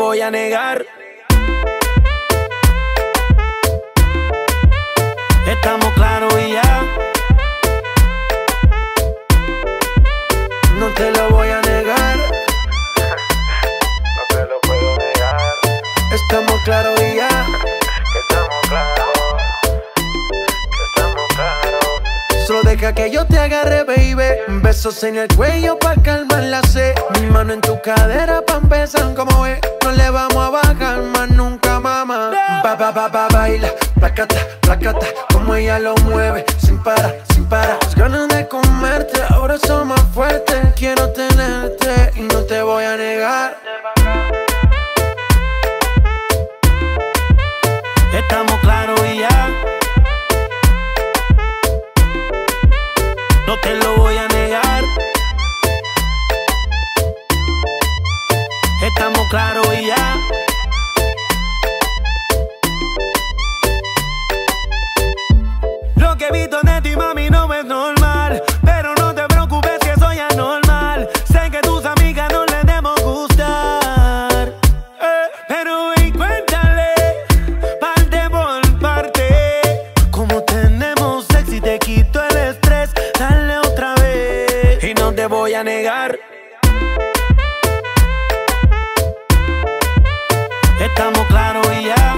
voy a negar. Estamos claros y ya. No te lo voy a negar. No te lo puedo negar. Estamos claros y ya. Que estamos claros. Que estamos claros. Solo deja que yo te agarre, baby. Besos en el cuello pa' calmar la sed. Mi mano en tu cadera pa' empezar, como es. No le vamos a bajar más nunca, mamá. Baila, placata, placata. Como ella lo mueve, sin parar, sin parar. Las ganas de comerte, ahora son más fuertes. Quiero tenerte y no te voy a negar. Estamos claros y ya. No te lo voy a negar. Estamos claros y ya. Lo que he visto de ti, mami, no es normal. Pero no te preocupes que soy anormal. Sé que tus amigas no les debemos gustar, pero ven, cuéntale parte por parte. Como tenemos sexo y te quito el estrés. Dale otra vez y no te voy a negar. Estamos claros y ya.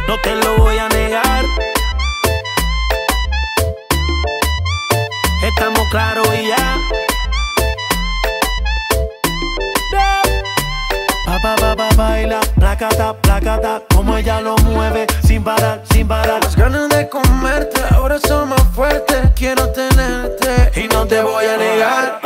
No te lo voy a negar. Estamos claros y ya. Baila, placata, placata. Como ella lo mueve, sin parar, sin parar. Las ganas de comerte, ahora son más fuertes. Quiero tenerte y no te voy a negar.